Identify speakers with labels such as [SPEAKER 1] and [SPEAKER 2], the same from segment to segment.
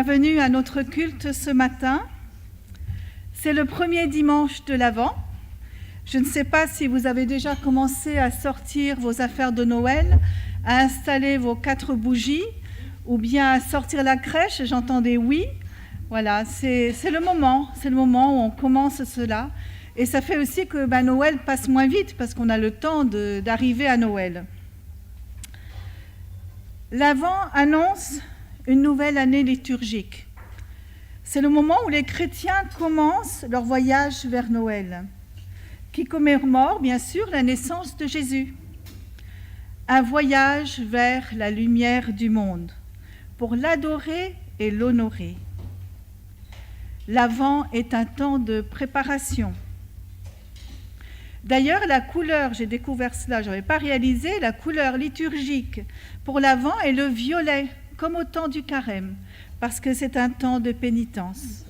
[SPEAKER 1] Bienvenue à notre culte ce matin. C'est le premier dimanche de l'Avent. Je ne sais pas si vous avez déjà commencé à sortir vos affaires de Noël, à installer vos 4 bougies, ou bien à sortir la crèche. J'entends des oui. Voilà, c'est le moment où on commence cela. Et ça fait aussi que Noël passe moins vite parce qu'on a le temps d'arriver à Noël. L'Avent annonce une nouvelle année liturgique. C'est le moment où les chrétiens commencent leur voyage vers Noël, qui commémore bien sûr la naissance de Jésus. Un voyage vers la lumière du monde, pour l'adorer et l'honorer. L'Avent est un temps de préparation. D'ailleurs, la couleur, j'ai découvert cela, je n'avais pas réalisé, la couleur liturgique pour l'Avent est le violet, comme au temps du carême, parce que c'est un temps de pénitence.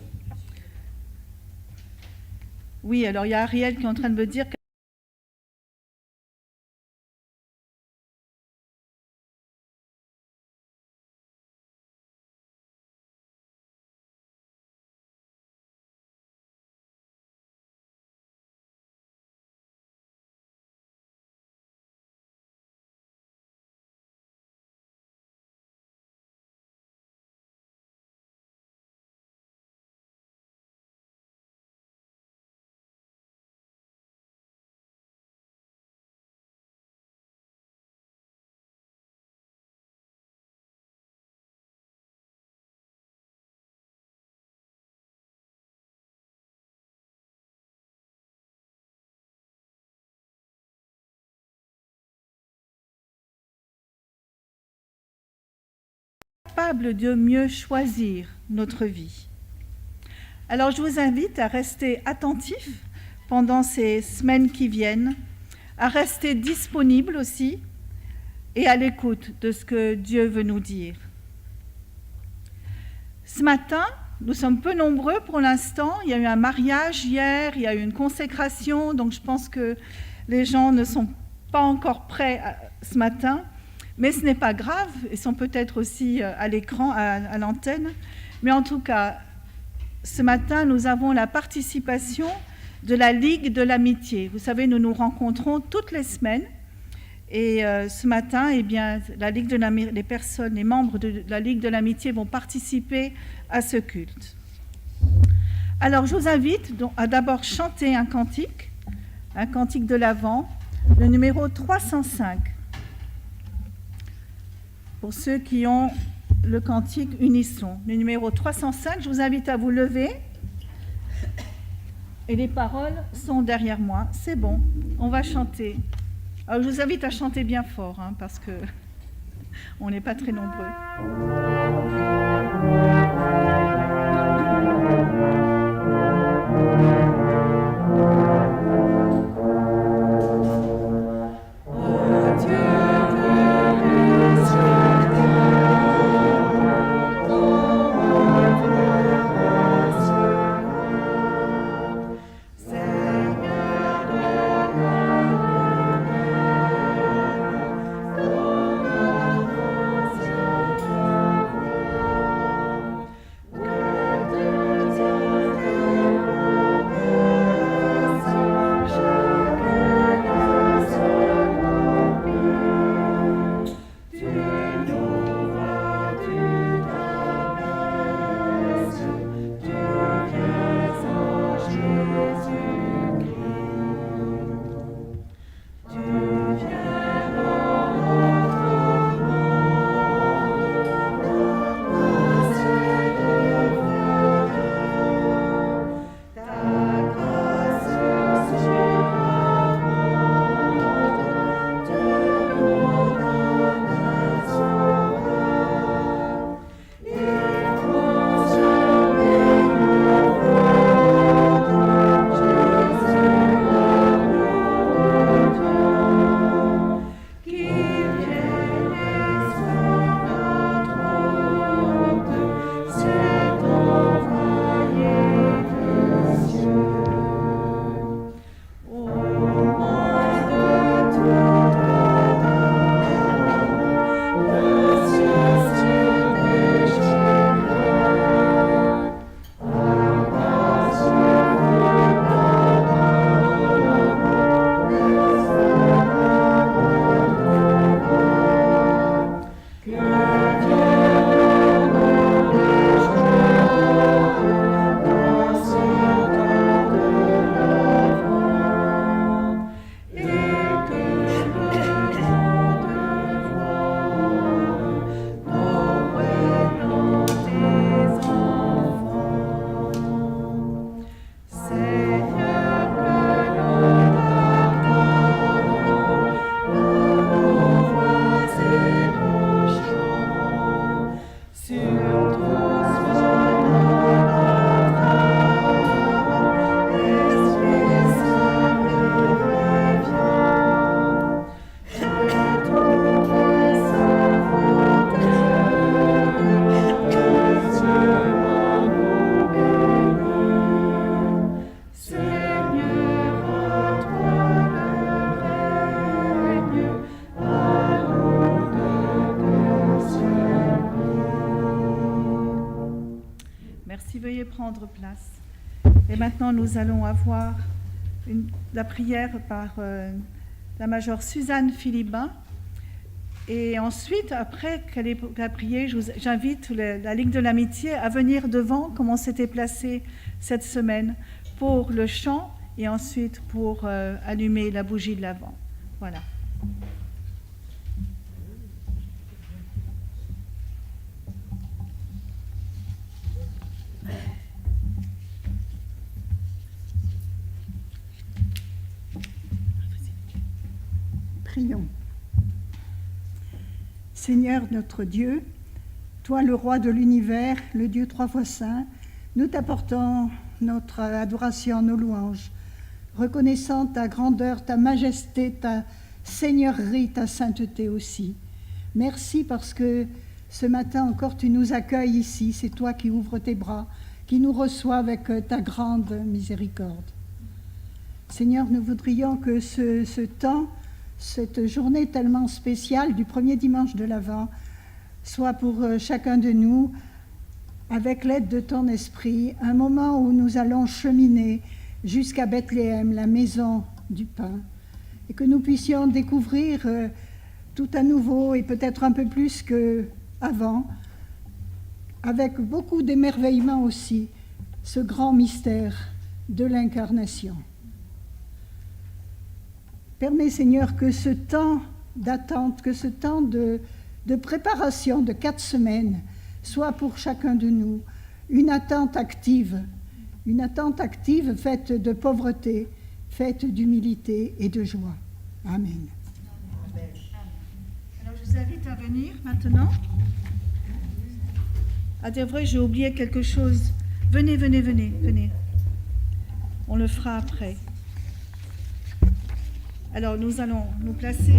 [SPEAKER 1] Oui, alors il y a Ariel qui est en train de me dire que capable de mieux choisir notre vie. Alors je vous invite à rester attentifs pendant ces semaines qui viennent, à rester disponibles aussi et à l'écoute de ce que Dieu veut nous dire. Ce matin, nous sommes peu nombreux pour l'instant. Il y a eu un mariage hier, il y a eu une consécration, donc je pense que les gens ne sont pas encore prêts ce matin. Mais ce n'est pas grave, ils sont peut-être aussi à l'écran, à l'antenne. Mais en tout cas, ce matin, nous avons la participation de la Ligue de l'Amitié. Vous savez, nous nous rencontrons toutes les semaines. Et ce matin, les personnes, les membres de la Ligue de l'Amitié vont participer à ce culte. Alors, je vous invite à d'abord chanter un cantique de l'Avent, le numéro 305. Pour ceux qui ont le cantique unisson, le numéro 305, je vous invite à vous lever. Et les paroles sont derrière moi. C'est bon, on va chanter. Alors, je vous invite à chanter bien fort, parce que on n'est pas très nombreux. grâce. Et maintenant, nous allons avoir la prière par la majeure Suzanne Philibin. Et ensuite, après qu'elle a prié, j'invite la Ligue de l'Amitié à venir devant, comme on s'était placé cette semaine, pour le chant et ensuite pour allumer la bougie de l'Avent. Voilà.
[SPEAKER 2] Prions. Seigneur notre Dieu, toi le roi de l'univers, le Dieu trois fois saint, nous t'apportons notre adoration, nos louanges, reconnaissant ta grandeur, ta majesté, ta seigneurie, ta sainteté aussi. Merci parce que ce matin encore tu nous accueilles ici, c'est toi qui ouvres tes bras, qui nous reçois avec ta grande miséricorde. Seigneur, nous voudrions que ce temps, cette journée tellement spéciale du premier dimanche de l'Avent, soit pour chacun de nous, avec l'aide de ton esprit, un moment où nous allons cheminer jusqu'à Bethléem, la maison du pain, et que nous puissions découvrir tout à nouveau et peut-être un peu plus qu'avant, avec beaucoup d'émerveillement aussi, ce grand mystère de l'incarnation. Permets, Seigneur, que ce temps d'attente, que ce temps de préparation de 4 semaines soit pour chacun de nous une attente active faite de pauvreté, faite d'humilité et de joie. Amen.
[SPEAKER 1] Alors je vous invite à venir maintenant. À dire vrai, j'ai oublié quelque chose. Venez. On le fera après. Alors nous allons nous placer.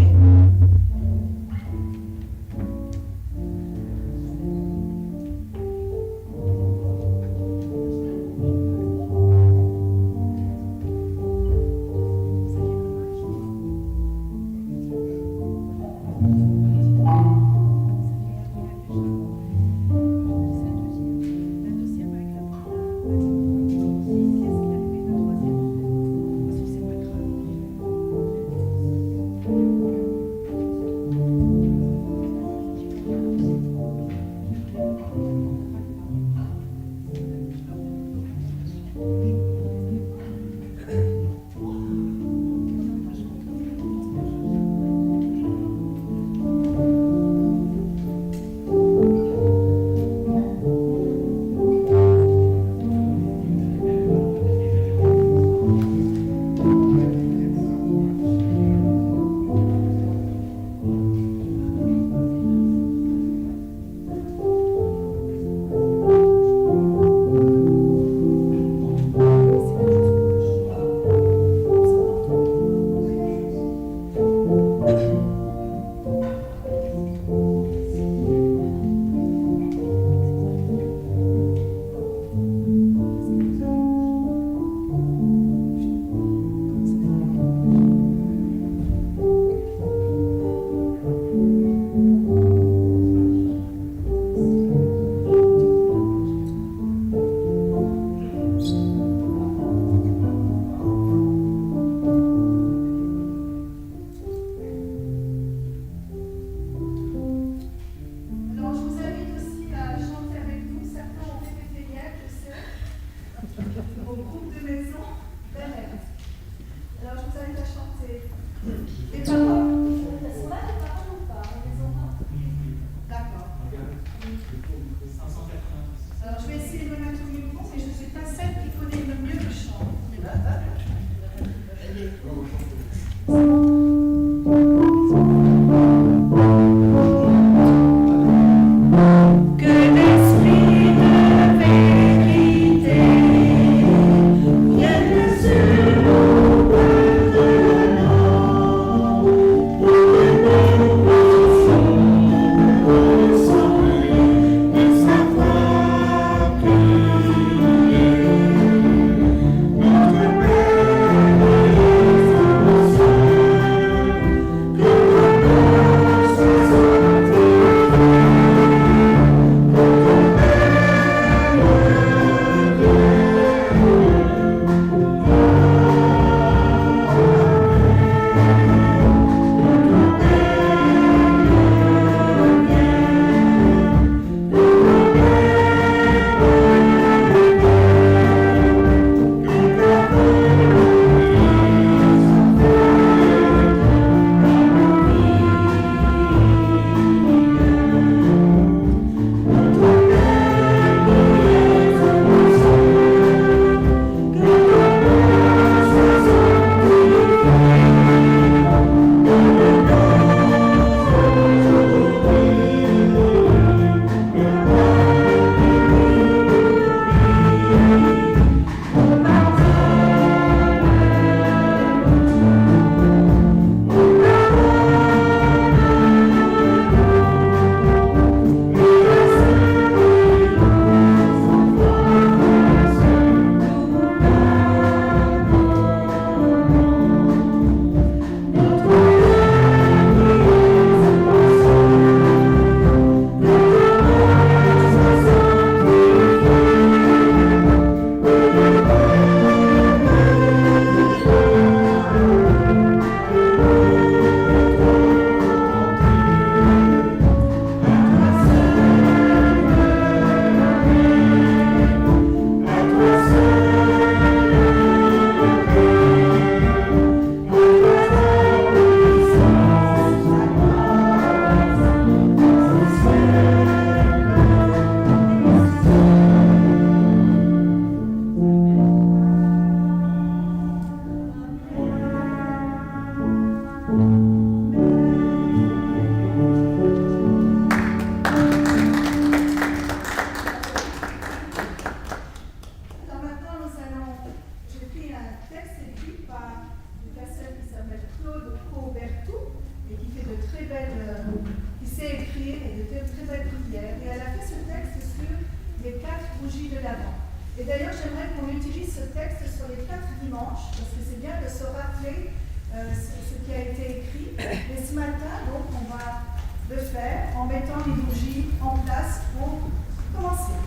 [SPEAKER 1] j'aimerais qu'on utilise ce texte sur les 4 dimanches, parce que c'est bien de se rappeler ce qui a été écrit. Et ce matin, donc, on va le faire en mettant les bougies en place pour commencer.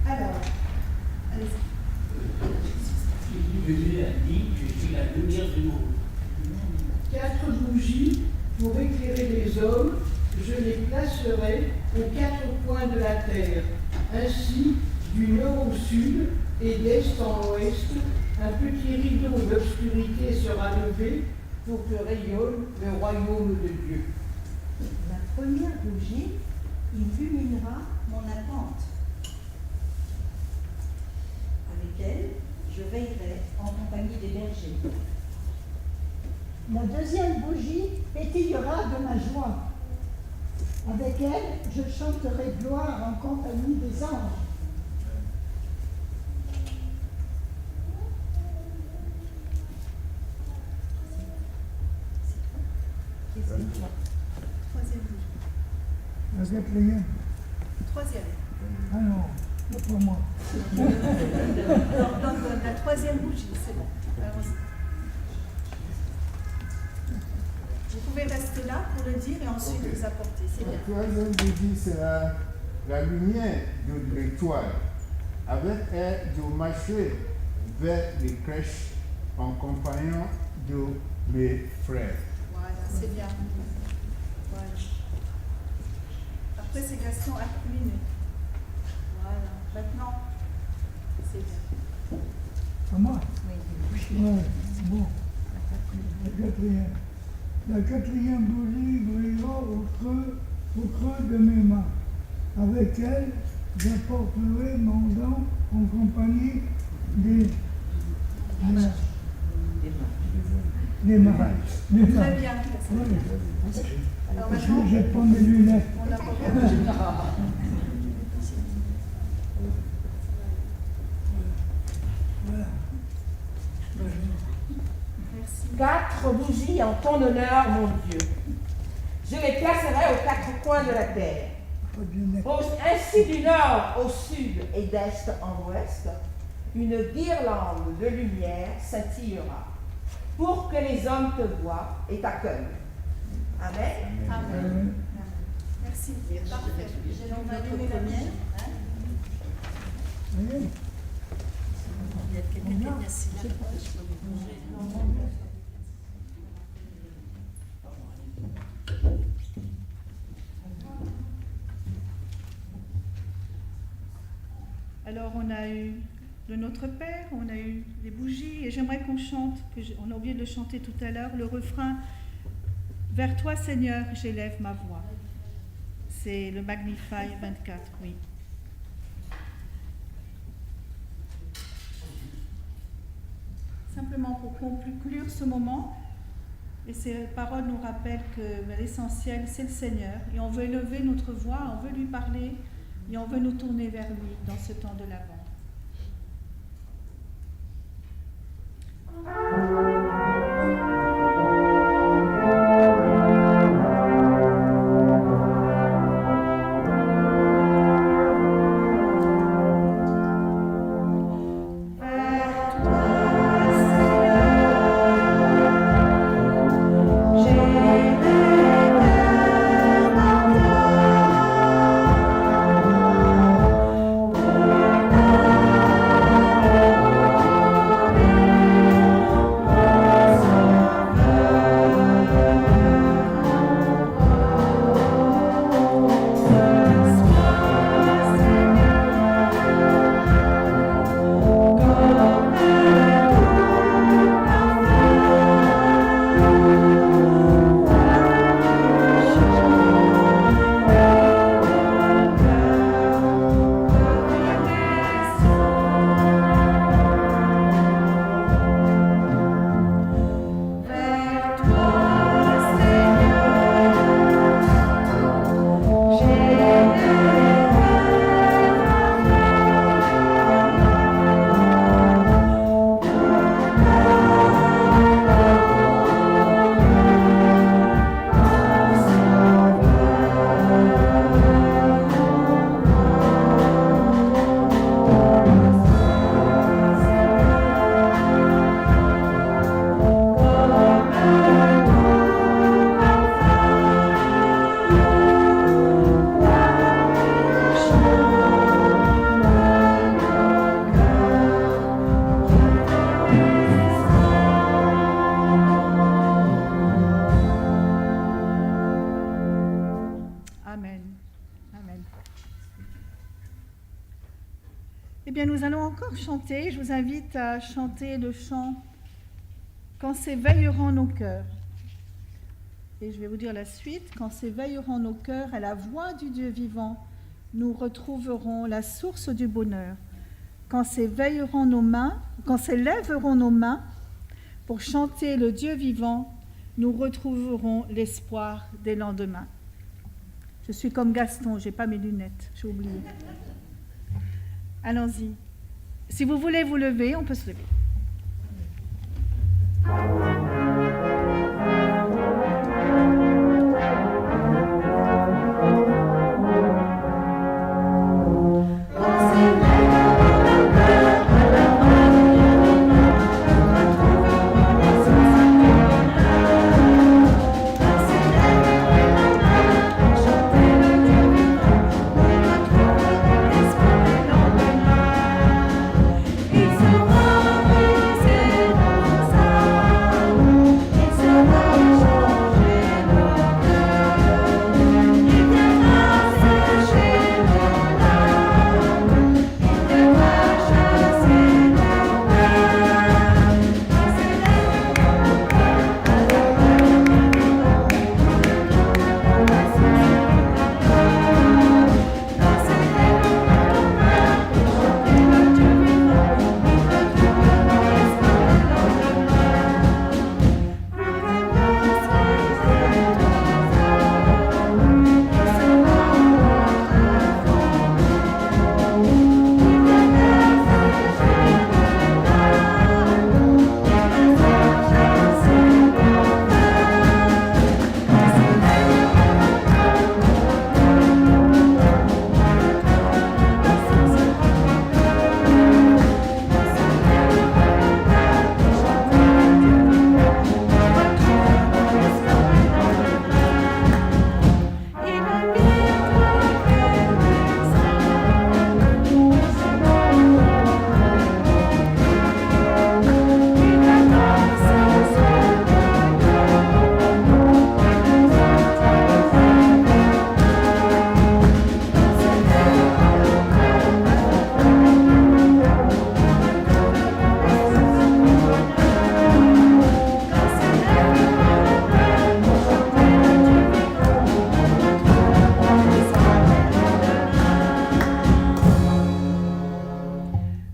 [SPEAKER 1] Alors, allez-y.
[SPEAKER 3] Jésus a dit, je suis la lumière du monde.
[SPEAKER 4] 4 bougies pour éclairer les hommes, je les placerai aux 4 coins de la terre. Ainsi, du nord au sud et d'est en ouest, un petit rideau d'obscurité sera levé pour que rayonne le royaume de Dieu.
[SPEAKER 5] La première bougie illuminera mon attente. Avec elle, je veillerai en compagnie des bergers.
[SPEAKER 2] La deuxième bougie pétillera de ma joie. Avec elle, je chanterai gloire en compagnie des anges.
[SPEAKER 1] Troisième bougie.
[SPEAKER 6] La quatrième.
[SPEAKER 1] Troisième.
[SPEAKER 6] Ah non, pas pour moi.
[SPEAKER 1] Donne la troisième bougie, c'est bon. Allons-y. Vous pouvez rester là pour le dire et ensuite vous apporter. C'est
[SPEAKER 7] La
[SPEAKER 1] bien.
[SPEAKER 7] troisième bougie sera la lumière de l'étoile. Avec elle, je marcherai vers les crèches en compagnon de mes frères.
[SPEAKER 1] Voilà, c'est bien. Voilà. Après, c'est Gaston Aquiline. Voilà. Maintenant, c'est bien.
[SPEAKER 6] À moi? Ouais, bon. La quatrième. La quatrième bougie brillera au creux de mes mains. Avec elle, j'apporterai mon don en compagnie des mages.
[SPEAKER 1] Très bien. Alors maintenant,
[SPEAKER 6] Je prends mes lunettes.
[SPEAKER 1] on apporte.
[SPEAKER 6] Voilà.
[SPEAKER 1] Merci.
[SPEAKER 8] 4 bougies en ton honneur, mon Dieu. Je les placerai aux 4 coins de la terre.
[SPEAKER 6] Pas de lunettes.
[SPEAKER 8] Ainsi du nord au sud et d'est en ouest, une guirlande de lumière scintillera, pour que les hommes te voient et t'accueillent. Amen.
[SPEAKER 1] Amen. Merci. Parfait.
[SPEAKER 5] J'ai donc
[SPEAKER 1] On va
[SPEAKER 5] notre
[SPEAKER 1] allumer la
[SPEAKER 5] première.
[SPEAKER 1] lumière.
[SPEAKER 6] Oui.
[SPEAKER 5] Il y a quelqu'un qui est assis là.
[SPEAKER 1] Alors, on a eu le Notre Père, on a eu les bougies, et j'aimerais qu'on chante, on a oublié de le chanter tout à l'heure, le refrain « Vers toi, Seigneur, j'élève ma voix ». C'est le Magnify 24, oui. Simplement pour conclure ce moment, et ces paroles nous rappellent que l'essentiel, c'est le Seigneur, et on veut élever notre voix, on veut lui parler, et on veut nous tourner vers lui dans ce temps de l'Avent.
[SPEAKER 9] Vers
[SPEAKER 1] bien, nous allons encore chanter. Je vous invite à chanter le chant « Quand s'éveilleront nos cœurs ». Et je vais vous dire la suite. « Quand s'éveilleront nos cœurs à la voix du Dieu vivant, nous retrouverons la source du bonheur. Quand s'élèveront nos mains pour chanter le Dieu vivant, nous retrouverons l'espoir des lendemains. » Je suis comme Gaston, je n'ai pas mes lunettes, j'ai oublié. Allons-y. Si vous voulez vous lever, on peut se lever.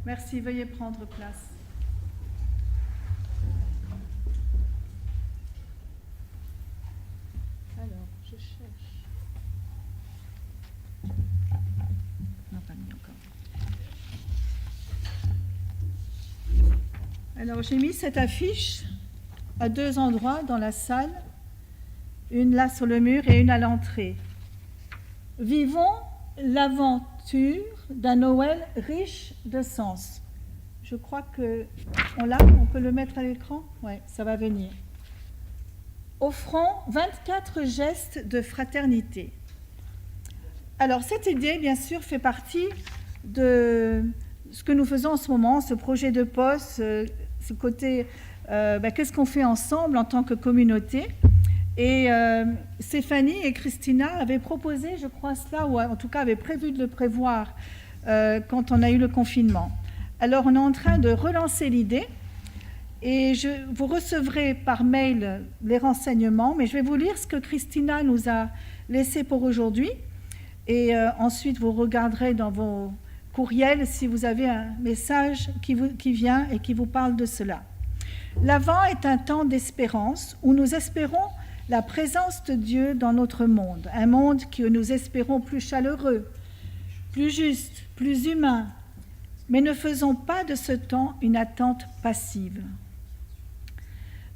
[SPEAKER 1] Merci, veuillez prendre place. Alors, je cherche. Non, pas mis encore. Alors, j'ai mis cette affiche à 2 endroits dans la salle, une là sur le mur et une à l'entrée. Vivons l'aventure d'un Noël riche de sens. Je crois qu'on l'a, on peut le mettre à l'écran? Oui, ça va venir. Offrons 24 gestes de fraternité. Alors, cette idée, bien sûr, fait partie de ce que nous faisons en ce moment, ce projet de poste, ce côté, qu'est-ce qu'on fait ensemble en tant que communauté. Et Stéphanie et Christina avaient proposé, je crois, cela, ou en tout cas avaient prévu de le prévoir quand on a eu le confinement. Alors, on est en train de relancer l'idée et vous recevrez par mail les renseignements, mais je vais vous lire ce que Christina nous a laissé pour aujourd'hui et ensuite vous regarderez dans vos courriels si vous avez un message qui vient et qui vous parle de cela. L'Avent est un temps d'espérance où nous espérons la présence de Dieu dans notre monde, un monde que nous espérons plus chaleureux, plus juste, plus humain, mais ne faisons pas de ce temps une attente passive.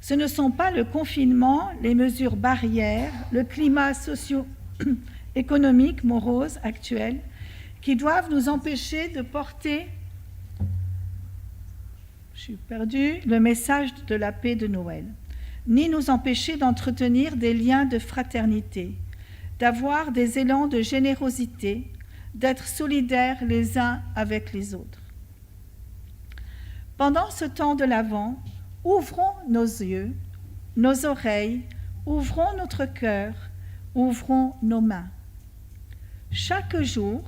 [SPEAKER 1] Ce ne sont pas le confinement, les mesures barrières, le climat socio-économique morose actuel qui doivent nous empêcher de porter, le message de la paix de Noël, ni nous empêcher d'entretenir des liens de fraternité, d'avoir des élans de générosité, d'être solidaires les uns avec les autres. Pendant ce temps de l'Avent, ouvrons nos yeux, nos oreilles, ouvrons notre cœur, ouvrons nos mains. Chaque jour,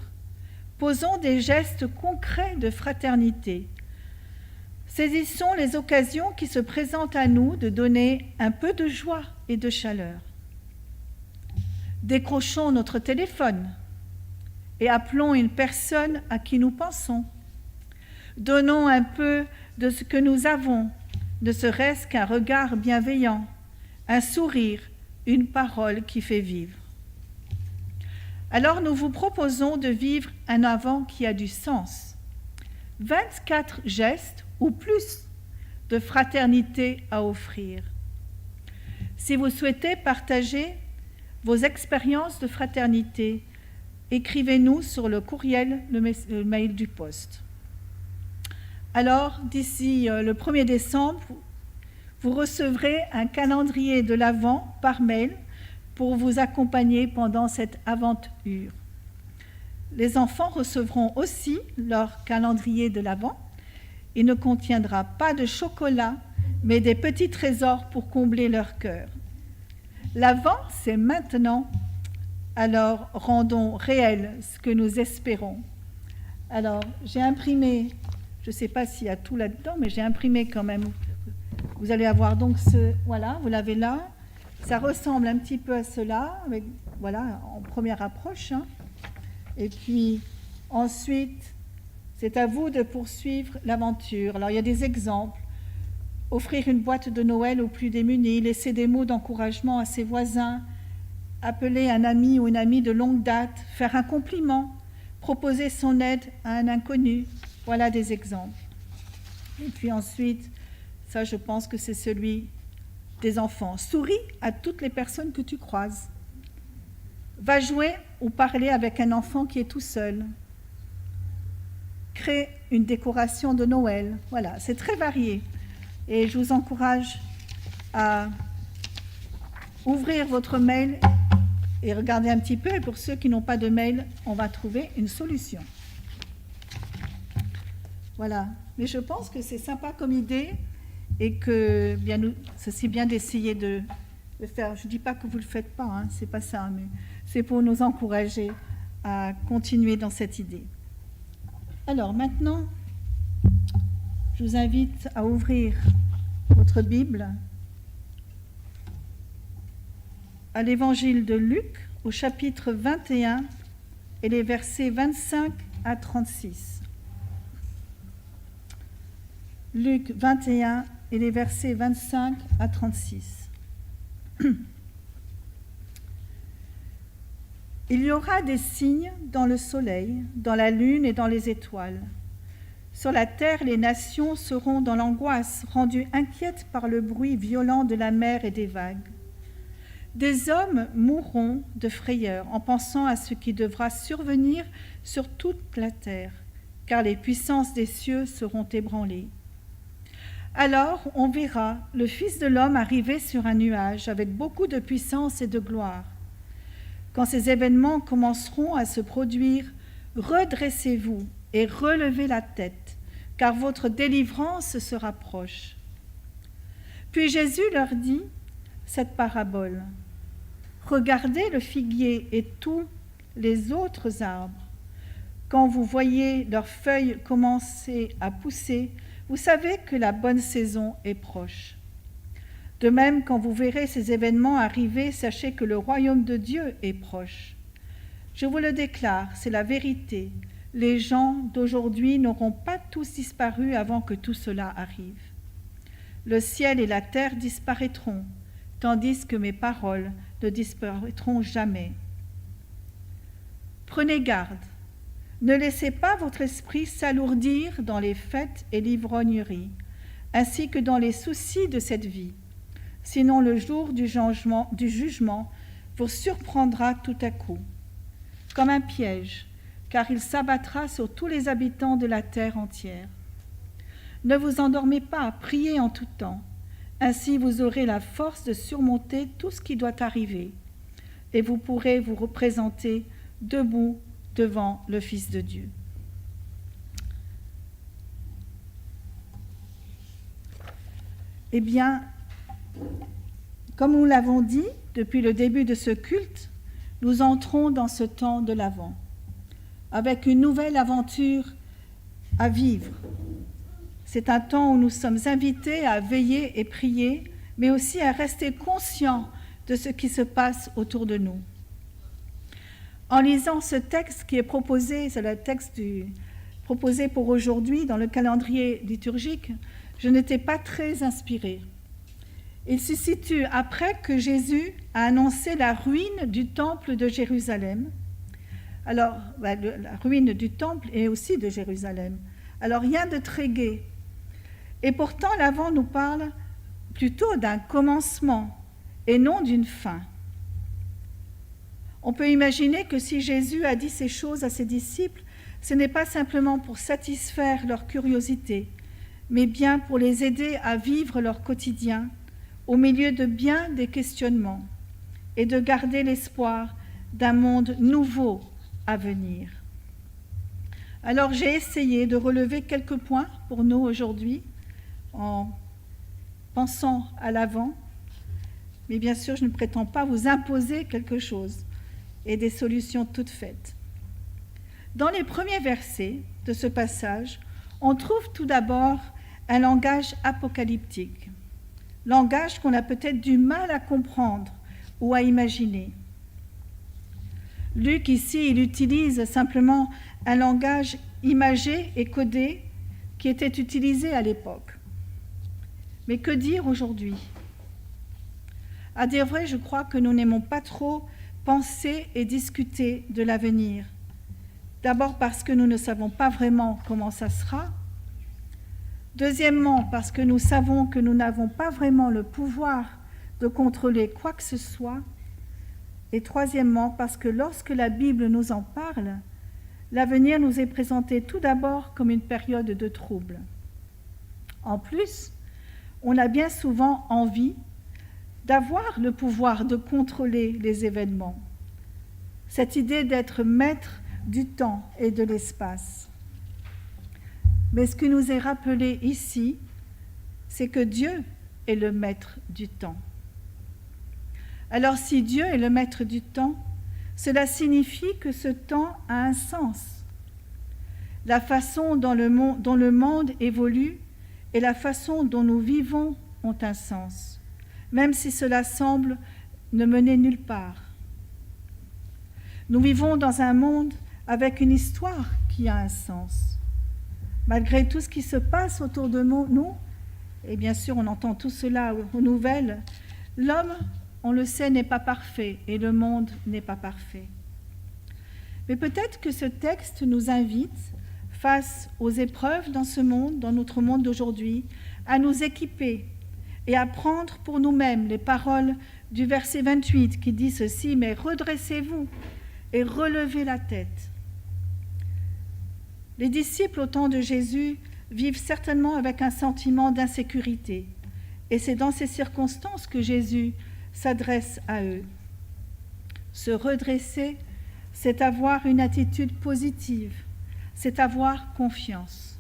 [SPEAKER 1] Posons des gestes concrets de fraternité. Saisissons les occasions qui se présentent à nous de donner un peu de joie et de chaleur. Décrochons notre téléphone et appelons une personne à qui nous pensons. Donnons un peu de ce que nous avons, ne serait-ce qu'un regard bienveillant, un sourire, une parole qui fait vivre. Alors nous vous proposons de vivre un Avent qui a du sens. 24 gestes ou plus de fraternité à offrir. Si vous souhaitez partager vos expériences de fraternité, écrivez-nous sur le courriel, le mail du poste. Alors, d'ici le 1er décembre, vous recevrez un calendrier de l'Avent par mail pour vous accompagner pendant cette aventure. Les enfants recevront aussi leur calendrier de l'Avent. Il ne contiendra pas de chocolat, mais des petits trésors pour combler leur cœur. L'Avent, c'est maintenant. Alors, rendons réel ce que nous espérons. Alors, j'ai imprimé, je ne sais pas s'il y a tout là-dedans, mais j'ai imprimé quand même. Vous allez avoir donc voilà, vous l'avez là. Ça ressemble un petit peu à cela, avec, voilà, en première approche. Hein. Et puis, ensuite, c'est à vous de poursuivre l'aventure. Alors, il y a des exemples. Offrir une boîte de Noël aux plus démunis, laisser des mots d'encouragement à ses voisins, appeler un ami ou une amie de longue date, faire un compliment, proposer son aide à un inconnu. Voilà des exemples. Et puis ensuite, ça, je pense que c'est celui des enfants. Souris à toutes les personnes que tu croises. Va jouer ou parler avec un enfant qui est tout seul. Crée une décoration de Noël. Voilà, c'est très varié. Et je vous encourage à ouvrir votre mail et regarder un petit peu. Et pour ceux qui n'ont pas de mail, on va trouver une solution. Voilà. Mais je pense que c'est sympa comme idée et que c'est bien d'essayer de faire. Je ne dis pas que vous ne le faites pas, hein, c'est pas ça, mais c'est pour nous encourager à continuer dans cette idée. Alors maintenant, je vous invite à ouvrir votre Bible à l'Évangile de Luc, au chapitre 21 et les versets 25 à 36. Luc 21 et les versets 25 à 36. Il y aura des signes dans le soleil, dans la lune et dans les étoiles. Sur la terre, les nations seront dans l'angoisse, rendues inquiètes par le bruit violent de la mer et des vagues. Des hommes mourront de frayeur en pensant à ce qui devra survenir sur toute la terre, car les puissances des cieux seront ébranlées. Alors on verra le Fils de l'homme arriver sur un nuage avec beaucoup de puissance et de gloire. Quand ces événements commenceront à se produire, redressez-vous et relevez la tête, car votre délivrance se rapproche. Puis Jésus leur dit cette parabole. Regardez le figuier et tous les autres arbres. Quand vous voyez leurs feuilles commencer à pousser, vous savez que la bonne saison est proche. De même, quand vous verrez ces événements arriver, sachez que le royaume de Dieu est proche. Je vous le déclare, c'est la vérité. Les gens d'aujourd'hui n'auront pas tous disparu avant que tout cela arrive. Le ciel et la terre disparaîtront, tandis que mes paroles ne disparaîtront jamais. Prenez garde, ne laissez pas votre esprit s'alourdir dans les fêtes et l'ivrognerie, ainsi que dans les soucis de cette vie. Sinon le jour du jugement vous surprendra tout à coup, comme un piège, car il s'abattra sur tous les habitants de la terre entière. Ne vous endormez pas, priez en tout temps. Ainsi vous aurez la force de surmonter tout ce qui doit arriver, et vous pourrez vous représenter debout devant le Fils de Dieu. Eh bien, comme nous l'avons dit depuis le début de ce culte, nous entrons dans ce temps de l'Avent. avec une nouvelle aventure à vivre. C'est un temps où nous sommes invités à veiller et prier, mais aussi à rester conscients de ce qui se passe autour de nous. En lisant ce texte qui est proposé, c'est le texte proposé pour aujourd'hui dans le calendrier liturgique, je n'étais pas très inspirée. Il se situe après que Jésus a annoncé la ruine du temple de Jérusalem. Alors, la ruine du temple et aussi de Jérusalem. Alors, rien de très gai. Et pourtant, l'Avent nous parle plutôt d'un commencement et non d'une fin. On peut imaginer que si Jésus a dit ces choses à ses disciples, ce n'est pas simplement pour satisfaire leur curiosité, mais bien pour les aider à vivre leur quotidien au milieu de bien des questionnements et de garder l'espoir d'un monde nouveau à venir. Alors j'ai essayé de relever quelques points pour nous aujourd'hui en pensant à l'avant, mais bien sûr je ne prétends pas vous imposer quelque chose et des solutions toutes faites. Dans les premiers versets de ce passage, on trouve tout d'abord un langage apocalyptique, langage qu'on a peut-être du mal à comprendre ou à imaginer. Luc, ici, il utilise simplement un langage imagé et codé qui était utilisé à l'époque. Mais que dire aujourd'hui ? À dire vrai, je crois que nous n'aimons pas trop penser et discuter de l'avenir. D'abord parce que nous ne savons pas vraiment comment ça sera. Deuxièmement, parce que nous savons que nous n'avons pas vraiment le pouvoir de contrôler quoi que ce soit. Et troisièmement, parce que lorsque la Bible nous en parle, l'avenir nous est présenté tout d'abord comme une période de trouble. En plus, on a bien souvent envie d'avoir le pouvoir de contrôler les événements. Cette idée d'être maître du temps et de l'espace. Mais ce qui nous est rappelé ici, c'est que Dieu est le maître du temps. Alors si Dieu est le maître du temps, cela signifie que ce temps a un sens. La façon dont le monde évolue et la façon dont nous vivons ont un sens, même si cela semble ne mener nulle part. Nous vivons dans un monde avec une histoire qui a un sens. Malgré tout ce qui se passe autour de nous, et bien sûr on entend tout cela aux nouvelles, l'homme, on le sait, n'est pas parfait et le monde n'est pas parfait. Mais peut-être que ce texte nous invite, face aux épreuves dans ce monde, dans notre monde d'aujourd'hui, à nous équiper et à prendre pour nous-mêmes les paroles du verset 28 qui dit ceci « Mais redressez-vous et relevez la tête ». Les disciples au temps de Jésus vivent certainement avec un sentiment d'insécurité. Et c'est dans ces circonstances que Jésus s'adresse à eux. Se redresser, c'est avoir une attitude positive, c'est avoir confiance.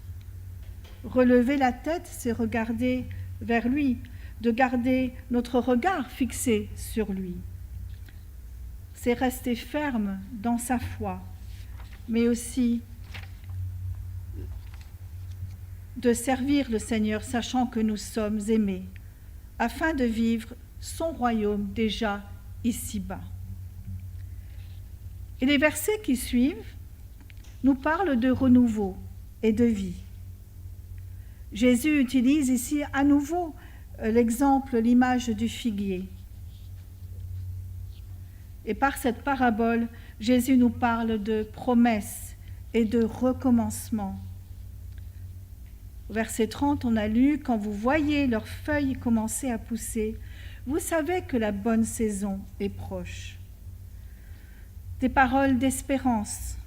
[SPEAKER 1] Relever la tête, c'est regarder vers lui, de garder notre regard fixé sur lui. C'est rester ferme dans sa foi, mais aussi de servir le Seigneur, sachant que nous sommes aimés, afin de vivre son royaume déjà ici-bas. Et les versets qui suivent nous parlent de renouveau et de vie. Jésus utilise ici à nouveau l'exemple, l'image du figuier. Et par cette parabole, Jésus nous parle de promesses et de recommencement. Au verset 30, on a lu « Quand vous voyez leurs feuilles commencer à pousser, vous savez que la bonne saison est proche. » Des paroles d'espérance.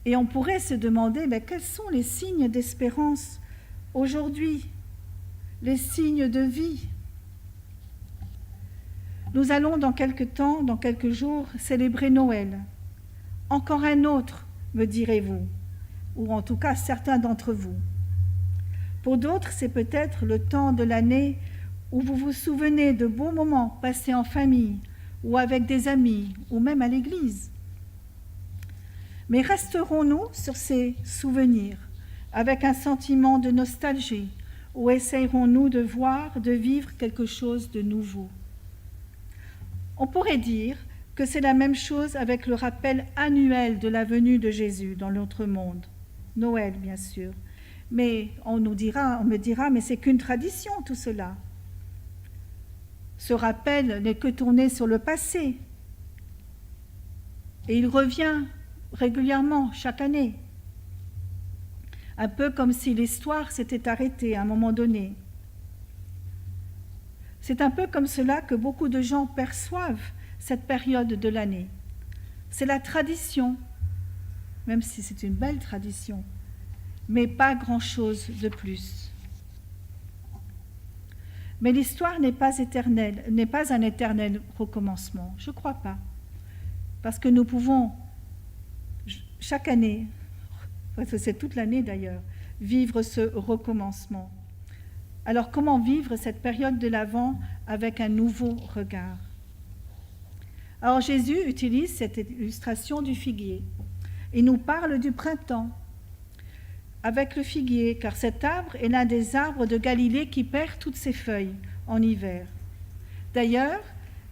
[SPEAKER 1] Et on pourrait se demander quels sont les signes d'espérance aujourd'hui, les signes de vie. Nous allons dans quelques temps, dans quelques jours, célébrer Noël. Encore un autre, me direz-vous, ou en tout cas certains d'entre vous. Pour d'autres, c'est peut-être le temps de l'année où vous vous souvenez de beaux moments passés en famille, ou avec des amis, ou même à l'église. Mais resterons-nous sur ces souvenirs avec un sentiment de nostalgie ou essayerons-nous de voir, de vivre quelque chose de nouveau? On pourrait dire que c'est la même chose avec le rappel annuel de la venue de Jésus dans notre monde. Noël, bien sûr. Mais on me dira, mais c'est qu'une tradition tout cela. Ce rappel n'est que tourné sur le passé. Et il revient régulièrement, chaque année. Un peu comme si l'histoire s'était arrêtée à un moment donné. C'est un peu comme cela que beaucoup de gens perçoivent cette période de l'année. C'est la tradition, même si c'est une belle tradition, mais pas grand-chose de plus. Mais l'histoire n'est pas éternelle, n'est pas un éternel recommencement, je ne crois pas. Parce que nous pouvons, chaque année, parce que c'est toute l'année d'ailleurs, vivre ce recommencement. Alors comment vivre cette période de l'Avent avec un nouveau regard? Alors Jésus utilise cette illustration du figuier. Il nous parle du printemps avec le figuier, car cet arbre est l'un des arbres de Galilée qui perd toutes ses feuilles en hiver. D'ailleurs,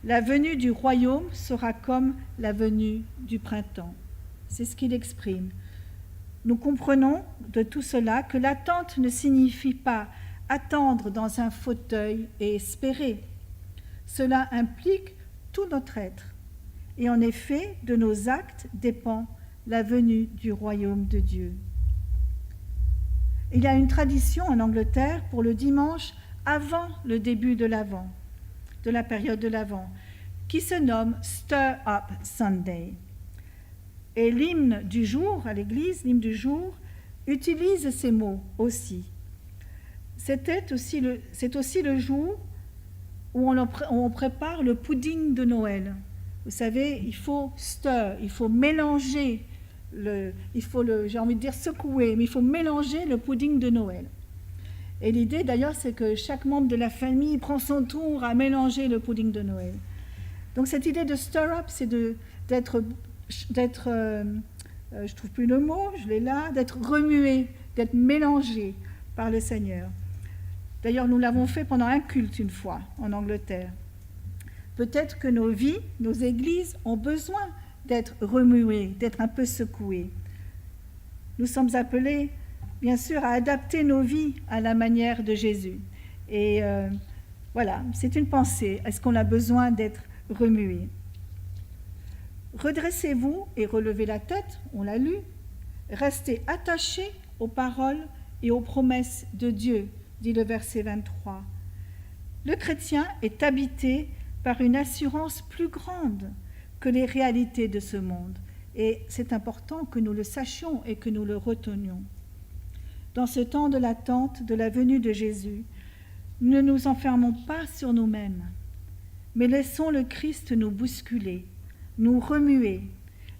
[SPEAKER 1] la venue du royaume sera comme la venue du printemps. C'est ce qu'il exprime. Nous comprenons de tout cela que l'attente ne signifie pas attendre dans un fauteuil et espérer. Cela implique tout notre être. Et en effet, de nos actes dépend la venue du royaume de Dieu. Il y a une tradition en Angleterre pour le dimanche avant le début de l'Avent, de la période de l'Avent, qui se nomme Stir Up Sunday. Et l'hymne du jour à l'église, l'hymne du jour, utilise ces mots aussi. C'est aussi le jour où on prépare le pudding de Noël. Vous savez, il faut stir, il faut mélanger, j'ai envie de dire secouer, mais il faut mélanger le pudding de Noël. Et l'idée d'ailleurs, c'est que chaque membre de la famille prend son tour à mélanger le pudding de Noël. Donc cette idée de stir up, c'est d'être, je trouve plus le mot, je l'ai là, d'être remué, d'être mélangé par le Seigneur. D'ailleurs, nous l'avons fait pendant un culte une fois en Angleterre. Peut-être que nos vies, nos églises ont besoin d'être remuées, d'être un peu secouées. Nous sommes appelés, bien sûr, à adapter nos vies à la manière de Jésus. Et voilà, c'est une pensée. Est-ce qu'on a besoin d'être remué? Redressez-vous et relevez la tête, on l'a lu. Restez attachés aux paroles et aux promesses de Dieu, dit le verset 23. Le chrétien est habité par une assurance plus grande que les réalités de ce monde. Et c'est important que nous le sachions et que nous le retenions. Dans ce temps de l'attente de la venue de Jésus, ne nous enfermons pas sur nous-mêmes, mais laissons le Christ nous bousculer, nous remuer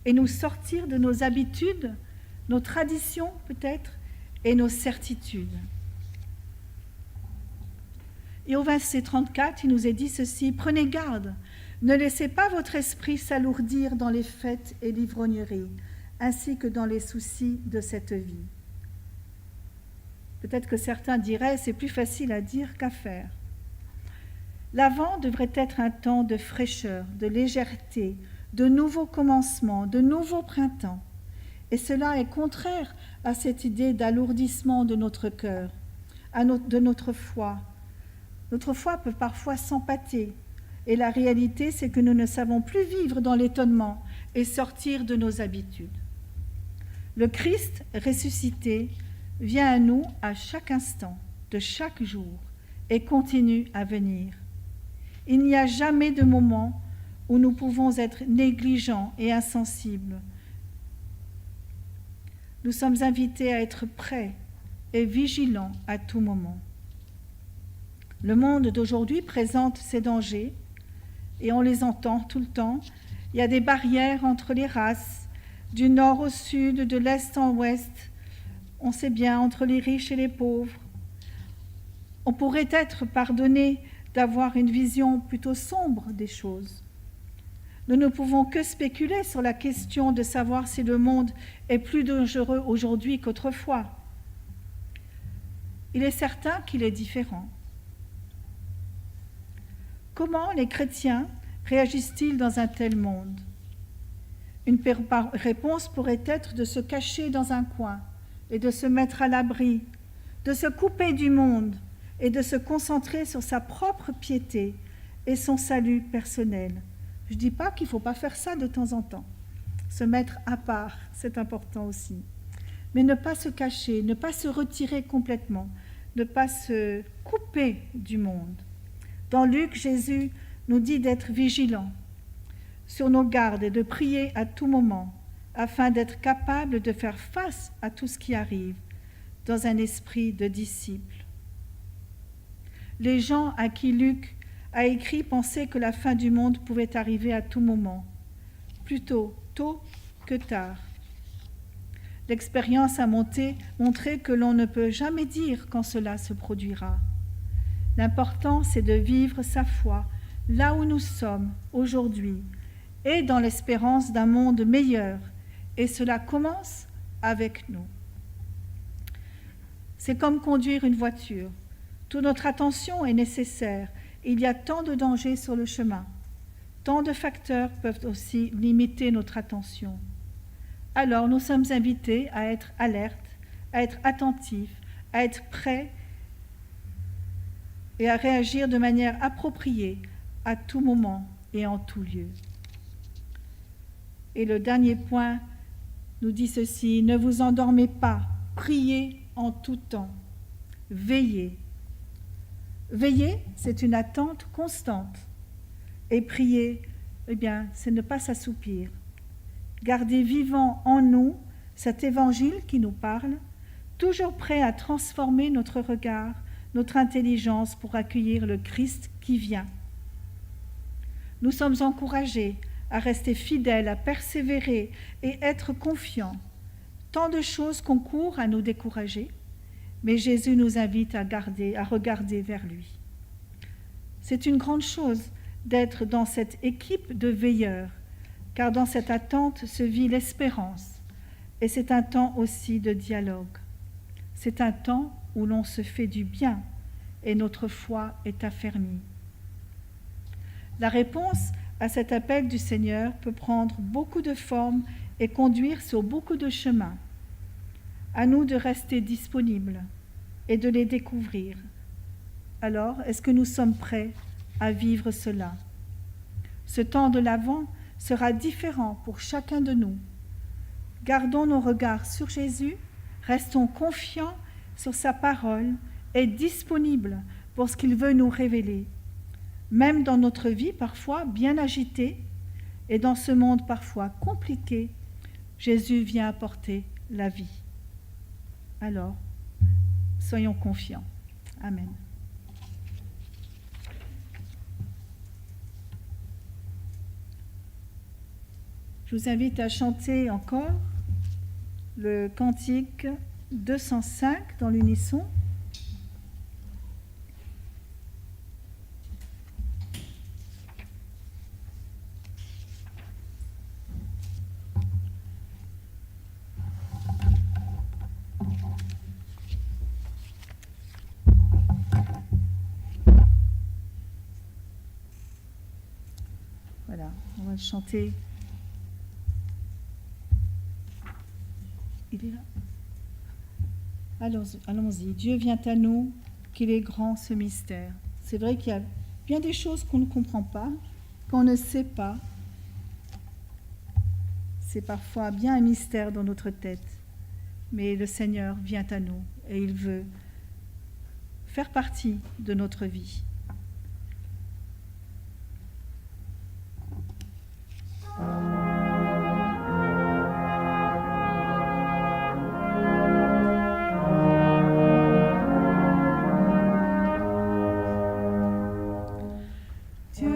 [SPEAKER 1] et nous sortir de nos habitudes, nos traditions peut-être, et nos certitudes. Et au verset 34, il nous est dit ceci: « Prenez garde, ne laissez pas votre esprit s'alourdir dans les fêtes et l'ivrognerie, ainsi que dans les soucis de cette vie. » Peut-être que certains diraient, c'est plus facile à dire qu'à faire. L'Avent devrait être un temps de fraîcheur, de légèreté, de nouveaux commencements, de nouveaux printemps. Et cela est contraire à cette idée d'alourdissement de notre cœur, de notre foi. Notre foi peut parfois s'empâter, et la réalité, c'est que nous ne savons plus vivre dans l'étonnement et sortir de nos habitudes. Le Christ ressuscité vient à nous à chaque instant, de chaque jour, et continue à venir. Il n'y a jamais de moment où nous pouvons être négligents et insensibles. Nous sommes invités à être prêts et vigilants à tout moment. Le monde d'aujourd'hui présente ses dangers et on les entend tout le temps. Il y a des barrières entre les races, du nord au sud, de l'est en ouest. On sait bien, entre les riches et les pauvres. On pourrait être pardonné d'avoir une vision plutôt sombre des choses. Nous ne pouvons que spéculer sur la question de savoir si le monde est plus dangereux aujourd'hui qu'autrefois. Il est certain qu'il est différent. Comment les chrétiens réagissent-ils dans un tel monde? Une réponse pourrait être de se cacher dans un coin et de se mettre à l'abri, de se couper du monde et de se concentrer sur sa propre piété et son salut personnel. Je ne dis pas qu'il ne faut pas faire ça de temps en temps. Se mettre à part, c'est important aussi. Mais ne pas se cacher, ne pas se retirer complètement, ne pas se couper du monde. Dans Luc, Jésus nous dit d'être vigilants, sur nos gardes et de prier à tout moment, afin d'être capables de faire face à tout ce qui arrive, dans un esprit de disciple. Les gens à qui Luc a écrit pensaient que la fin du monde pouvait arriver à tout moment, plutôt tôt que tard. L'expérience a montré que l'on ne peut jamais dire quand cela se produira. L'important, c'est de vivre sa foi là où nous sommes aujourd'hui et dans l'espérance d'un monde meilleur, et cela commence avec nous. C'est comme conduire une voiture. Toute notre attention est nécessaire. Il y a tant de dangers sur le chemin. Tant de facteurs peuvent aussi limiter notre attention. Alors nous sommes invités à être alertes, à être attentifs, à être prêts et à réagir de manière appropriée à tout moment et en tout lieu. Et le dernier point nous dit ceci: ne vous endormez pas, priez en tout temps, veillez. Veiller, c'est une attente constante. Et prier, eh bien, c'est ne pas s'assoupir. Garder vivant en nous cet évangile qui nous parle, toujours prêt à transformer notre regard, notre intelligence pour accueillir le Christ qui vient. Nous sommes encouragés à rester fidèles, à persévérer et être confiants. Tant de choses concourent à nous décourager, mais Jésus nous invite à regarder vers lui. C'est une grande chose d'être dans cette équipe de veilleurs, car dans cette attente se vit l'espérance, et c'est un temps aussi de dialogue. C'est un temps où l'on se fait du bien, et notre foi est affermie. La réponse à cet appel du Seigneur peut prendre beaucoup de formes et conduire sur beaucoup de chemins. À nous de rester disponibles et de les découvrir. Alors, est-ce que nous sommes prêts à vivre cela? Ce temps de l'Avent sera différent pour chacun de nous. Gardons nos regards sur Jésus, restons confiants sur sa parole et disponibles pour ce qu'il veut nous révéler. Même dans notre vie parfois bien agitée et dans ce monde parfois compliqué, Jésus vient apporter la vie. Alors, soyons confiants. Amen. Je vous invite à chanter encore le cantique 205 dans l'unisson. Voilà, on va le chanter. Il est là. Allons-y. Dieu vient à nous, qu'il est grand ce mystère. C'est vrai qu'il y a bien des choses qu'on ne comprend pas, qu'on ne sait pas. C'est parfois bien un mystère dans notre tête. Mais le Seigneur vient à nous et il veut faire partie de notre vie.
[SPEAKER 9] Dieu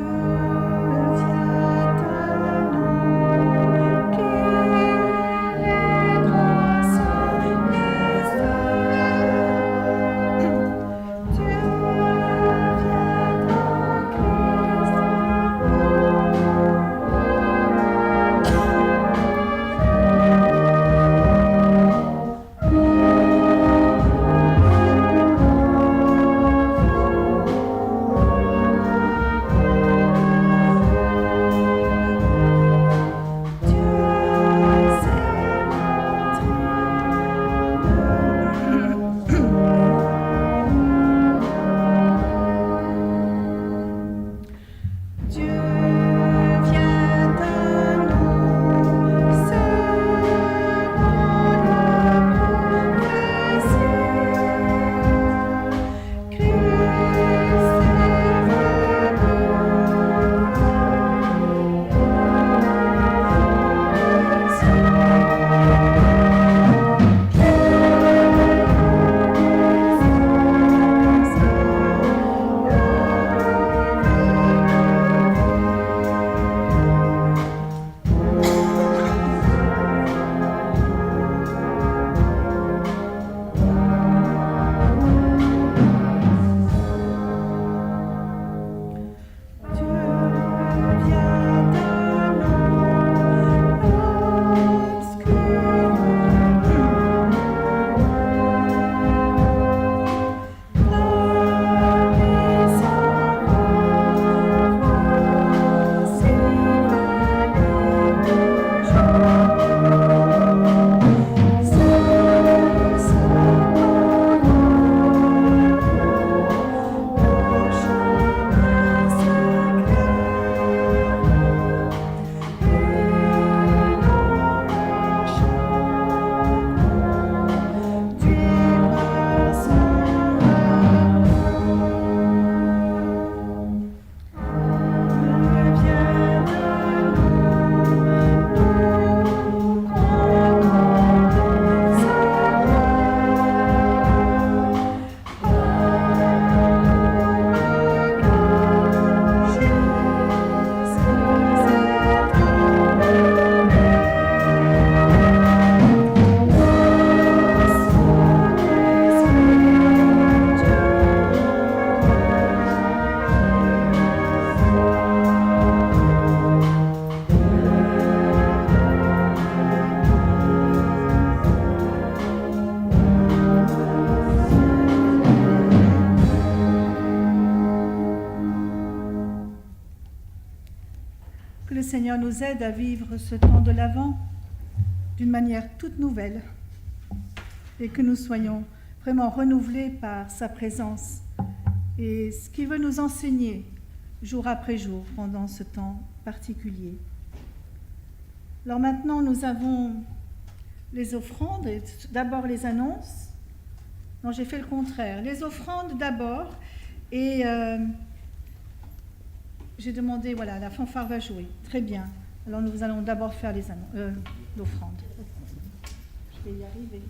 [SPEAKER 1] le Seigneur nous aide à vivre ce temps de l'Avent d'une manière toute nouvelle et que nous soyons vraiment renouvelés par sa présence et ce qu'il veut nous enseigner jour après jour pendant ce temps particulier. Alors maintenant, nous avons les offrandes, et d'abord les annonces. Non, j'ai fait le contraire. Les offrandes d'abord, et j'ai demandé, voilà, la fanfare va jouer. Très bien. Alors nous allons d'abord faire l'offrande. Je vais y arriver.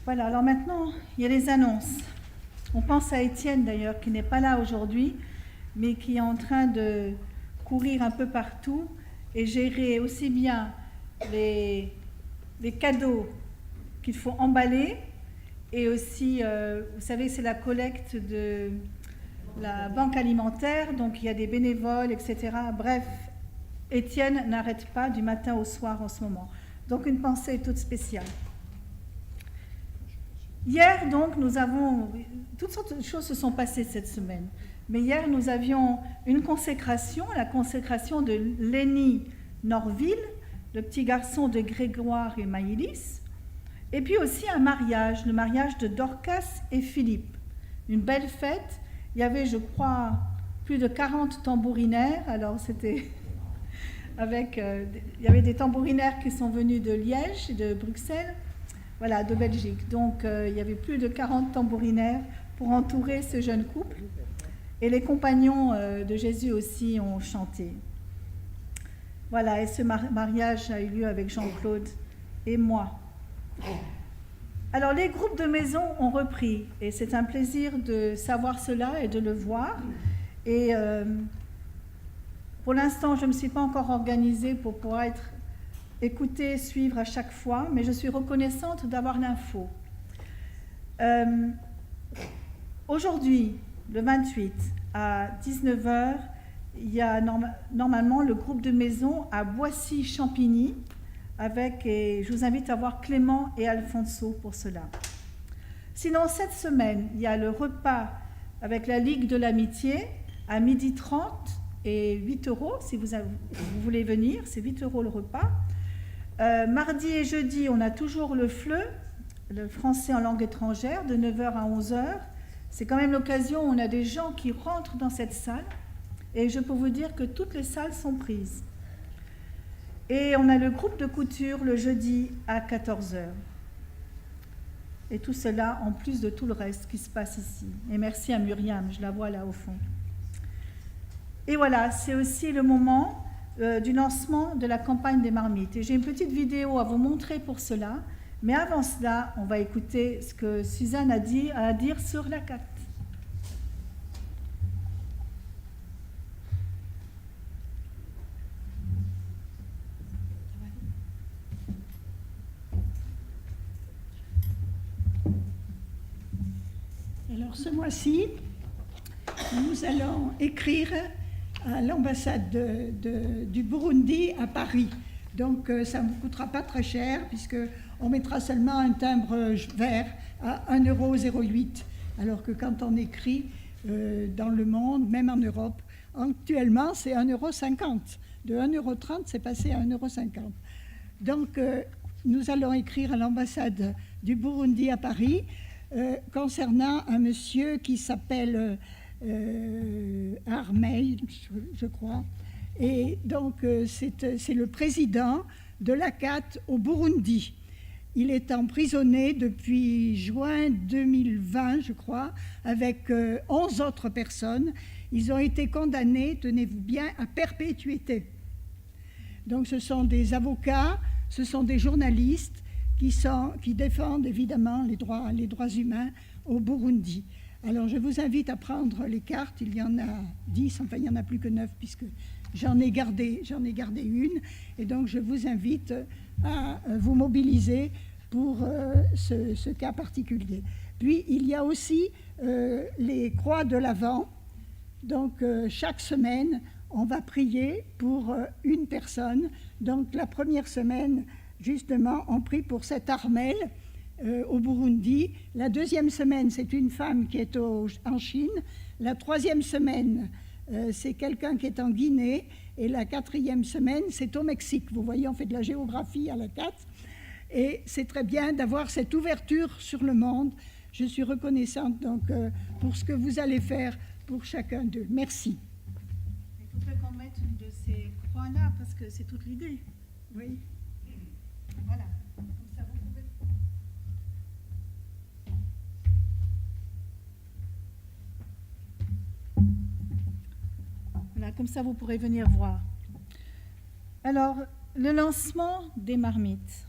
[SPEAKER 1] Voilà, alors maintenant, il y a les annonces. On pense à Étienne d'ailleurs, qui n'est pas là aujourd'hui, mais qui est en train de courir un peu partout et gérer aussi bien les cadeaux qu'il faut emballer et aussi, vous savez, c'est la collecte de la banque alimentaire, donc il y a des bénévoles, etc. Bref, Étienne n'arrête pas du matin au soir en ce moment. Donc une pensée toute spéciale. Hier, donc, toutes sortes de choses se sont passées cette semaine. Mais hier, nous avions une consécration, la consécration de Lenny Norville, le petit garçon de Grégoire et Maïlis, et puis aussi un mariage, le mariage de Dorcas et Philippe. Une belle fête. Il y avait, je crois, plus de 40 tambourinaires. Alors, c'était il y avait des tambourinaires qui sont venus de Liège et de Bruxelles. Voilà, de Belgique. Donc, il y avait plus de 40 tambourinaires pour entourer ce jeune couple. Et les compagnons de Jésus aussi ont chanté. Voilà, et ce mariage a eu lieu avec Jean-Claude et moi. Alors, les groupes de maison ont repris. Et c'est un plaisir de savoir cela et de le voir. Et pour l'instant, je ne me suis pas encore organisée pour pouvoir écouter, suivre à chaque fois, mais je suis reconnaissante d'avoir l'info. Aujourd'hui, le 28, à 19h, il y a normalement le groupe de maison à Boissy-Champigny, et je vous invite à voir Clément et Alfonso pour cela. Sinon, cette semaine, il y a le repas avec la Ligue de l'Amitié à 12h30 et 8 €, si vous voulez venir, c'est 8 € le repas. Mardi et jeudi, on a toujours le FLE, le français en langue étrangère, de 9h à 11h. C'est quand même l'occasion où on a des gens qui rentrent dans cette salle, et je peux vous dire que toutes les salles sont prises. Et on a le groupe de couture le jeudi à 14h. Et tout cela en plus de tout le reste qui se passe ici. Et merci à Myriam, je la vois là au fond. Et voilà, c'est aussi le moment du lancement de la campagne des marmites. Et j'ai une petite vidéo à vous montrer pour cela. Mais avant cela, on va écouter ce que Suzanne a à dire sur la carte.
[SPEAKER 2] Alors ce mois-ci, nous allons écrire à l'ambassade du Burundi à Paris. Donc ça ne vous coûtera pas très cher puisqu'on mettra seulement un timbre vert à 1,08 €. Alors que quand on écrit dans le monde, même en Europe, actuellement c'est 1,50 €. De 1,30 €, c'est passé à 1,50 €. Donc nous allons écrire à l'ambassade du Burundi à Paris concernant un monsieur qui s'appelle Armey, je crois. Et donc, c'est le président de l'ACAT au Burundi. Il est emprisonné depuis juin 2020, je crois, avec 11 autres personnes. Ils ont été condamnés, tenez-vous bien, à perpétuité. Donc, ce sont des avocats, ce sont des journalistes qui défendent évidemment les droits humains au Burundi. Alors, je vous invite à prendre les cartes. Il y en a 10, enfin, il n'y en a plus que 9 puisque j'en ai gardé une. Et donc, je vous invite à vous mobiliser pour ce cas particulier. Puis, il y a aussi les croix de l'Avent. Donc, chaque semaine, on va prier pour une personne. Donc, la première semaine, justement, on prie pour cet Armel au Burundi. La deuxième semaine, c'est une femme qui est en Chine. La troisième semaine, c'est quelqu'un qui est en Guinée. Et la quatrième semaine, c'est au Mexique. Vous voyez, on fait de la géographie à la 4. Et c'est très bien d'avoir cette ouverture sur le monde. Je suis reconnaissante donc, pour ce que vous allez faire pour chacun d'eux. Merci.
[SPEAKER 1] Il faudrait qu'on mette une de ces croix-là, parce que c'est toute l'idée.
[SPEAKER 2] Oui.
[SPEAKER 1] Voilà. Comme ça, vous pouvez... Voilà, comme ça, vous pourrez venir voir. Alors, le lancement des marmites.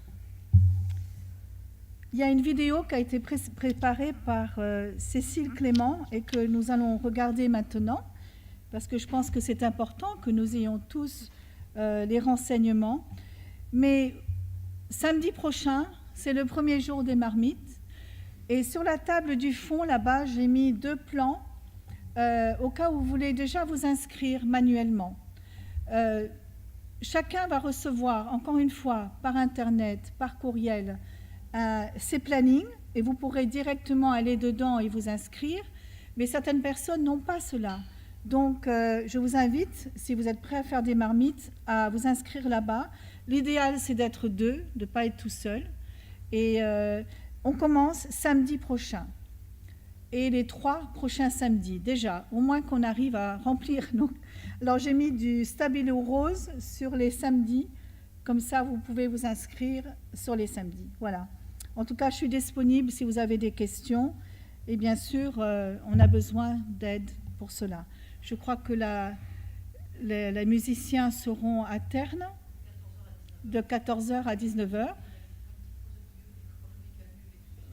[SPEAKER 1] Il y a une vidéo qui a été préparée par Cécile Clément et que nous allons regarder maintenant, parce que je pense que c'est important que nous ayons tous les renseignements. Mais samedi prochain, c'est le premier jour des marmites. Et sur la table du fond, là-bas, j'ai mis 2 plans au cas où vous voulez déjà vous inscrire manuellement. Chacun va recevoir, encore une fois, par Internet, par courriel, ces plannings, et vous pourrez directement aller dedans et vous inscrire. Mais certaines personnes n'ont pas cela. Donc, je vous invite, si vous êtes prêts à faire des marmites, à vous inscrire là-bas. L'idéal, c'est d'être 2, de ne pas être tout seul. Et on commence samedi prochain. Et les 3 prochains samedis, déjà, au moins qu'on arrive à remplir. Donc, alors, j'ai mis du stabilo rose sur les samedis. Comme ça, vous pouvez vous inscrire sur les samedis. Voilà. En tout cas, je suis disponible si vous avez des questions. Et bien sûr, on a besoin d'aide pour cela. Je crois que les musiciens seront à Terne de 14h à 19h.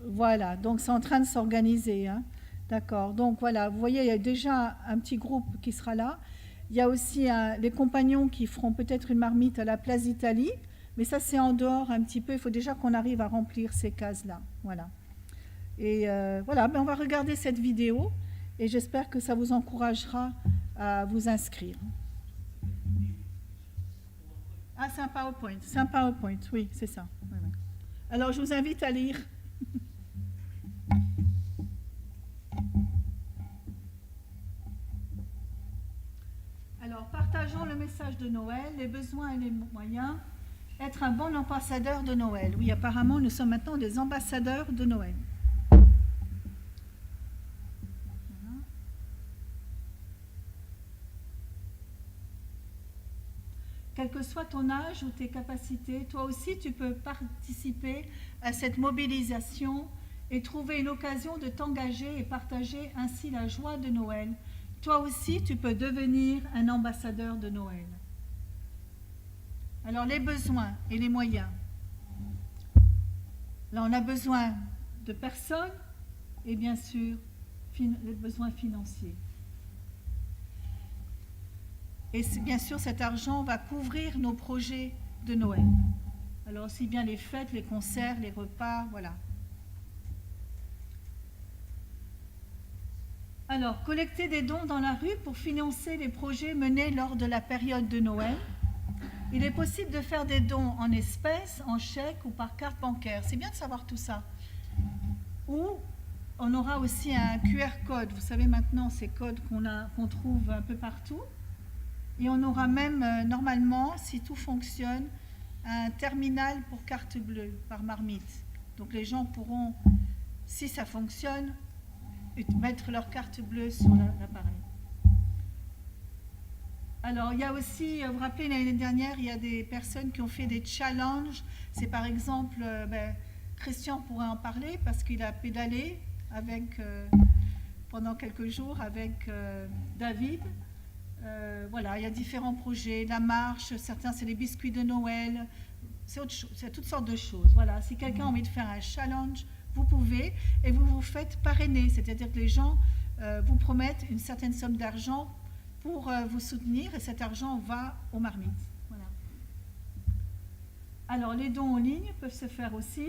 [SPEAKER 1] Voilà, donc c'est en train de s'organiser. Hein. D'accord, donc voilà, vous voyez, il y a déjà un petit groupe qui sera là. Il y a aussi les compagnons qui feront peut-être une marmite à la place d'Italie, mais ça c'est en dehors un petit peu, il faut déjà qu'on arrive à remplir ces cases-là. Voilà. Et voilà, on va regarder cette vidéo et j'espère que ça vous encouragera à vous inscrire. Ah, c'est un PowerPoint. C'est un PowerPoint, oui, c'est ça. Oui, oui. Alors, je vous invite à lire. Alors, partageons le message de Noël, les besoins et les moyens. Être un bon ambassadeur de Noël. Oui, apparemment, nous sommes maintenant des ambassadeurs de Noël. Voilà. Quel que soit ton âge ou tes capacités, toi aussi, tu peux participer à cette mobilisation et trouver une occasion de t'engager et partager ainsi la joie de Noël. Toi aussi, tu peux devenir un ambassadeur de Noël. Alors, les besoins et les moyens. Là, on a besoin de personnes et bien sûr, les besoins financiers. Et bien sûr, cet argent va couvrir nos projets de Noël. Alors, aussi bien les fêtes, les concerts, les repas, voilà. Alors, collecter des dons dans la rue pour financer les projets menés lors de la période de Noël. Il est possible de faire des dons en espèces, en chèques ou par carte bancaire. C'est bien de savoir tout ça. Ou on aura aussi un QR code. Vous savez maintenant, ces codes qu'on trouve un peu partout. Et on aura même, normalement, si tout fonctionne, un terminal pour carte bleue par Marmite. Donc les gens pourront, si ça fonctionne, mettre leur carte bleue sur l'appareil. Alors, il y a aussi, vous vous rappelez, l'année dernière, il y a des personnes qui ont fait des challenges. C'est par exemple, Christian pourrait en parler parce qu'il a pédalé pendant quelques jours avec David. Voilà, il y a différents projets, la marche, certains c'est les biscuits de Noël, c'est autre chose, c'est toutes sortes de choses. Voilà, si quelqu'un a envie de faire un challenge, vous pouvez et vous vous faites parrainer, c'est-à-dire que les gens vous promettent une certaine somme d'argent pour vous soutenir et cet argent va aux marmites. Voilà. Alors les dons en ligne peuvent se faire aussi.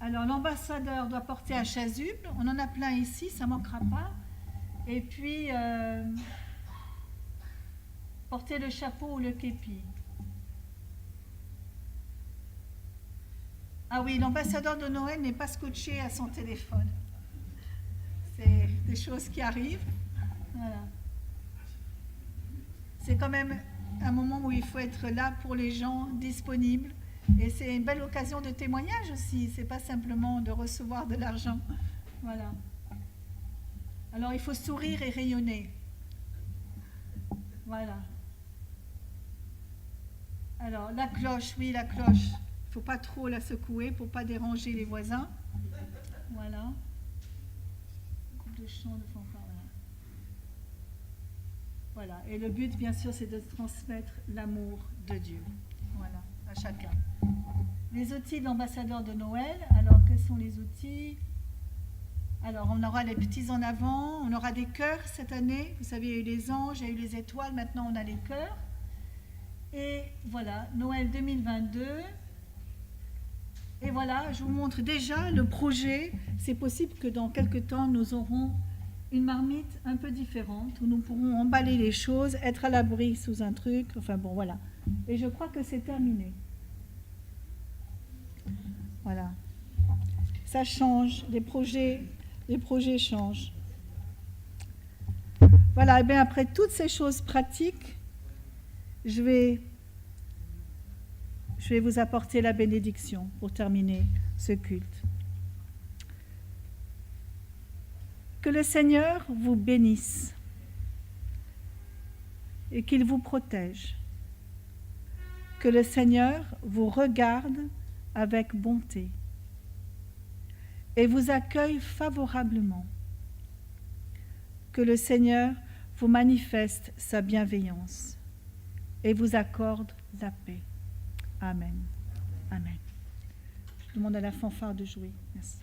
[SPEAKER 1] Alors l'ambassadeur doit porter un chasuble, on en a plein ici, ça ne manquera pas. Et puis porter le chapeau ou le képi. Ah oui, l'ambassadeur de Noël n'est pas scotché à son téléphone. C'est des choses qui arrivent. Voilà. C'est quand même un moment où il faut être là pour les gens, disponible. Et c'est une belle occasion de témoignage aussi. C'est pas simplement de recevoir de l'argent. Voilà. Alors il faut sourire et rayonner. Voilà. Alors la cloche, oui, la cloche. Il ne faut pas trop la secouer pour ne pas déranger les voisins. Voilà. Groupe de chant, de fanfare. Voilà. Et le but, bien sûr, c'est de transmettre l'amour de Dieu. Voilà, à chacun. Les outils d'ambassadeur de Noël. Alors, quels sont les outils? Alors, on aura les petits en avant. On aura des cœurs cette année. Vous savez, il y a eu les anges, il y a eu les étoiles. Maintenant, on a les cœurs. Et voilà, Noël 2022. Et voilà, je vous montre déjà le projet. C'est possible que dans quelques temps, nous aurons une marmite un peu différente, où nous pourrons emballer les choses, être à l'abri sous un truc. Enfin bon, voilà. Et je crois que c'est terminé. Voilà. Ça change, les projets changent. Voilà, et bien après toutes ces choses pratiques, je vais vous apporter la bénédiction pour terminer ce culte. Que le Seigneur vous bénisse et qu'il vous protège. Que le Seigneur vous regarde avec bonté et vous accueille favorablement. Que le Seigneur vous manifeste sa bienveillance et vous accorde la paix. Amen. Amen. Je demande à la fanfare de jouer. Merci.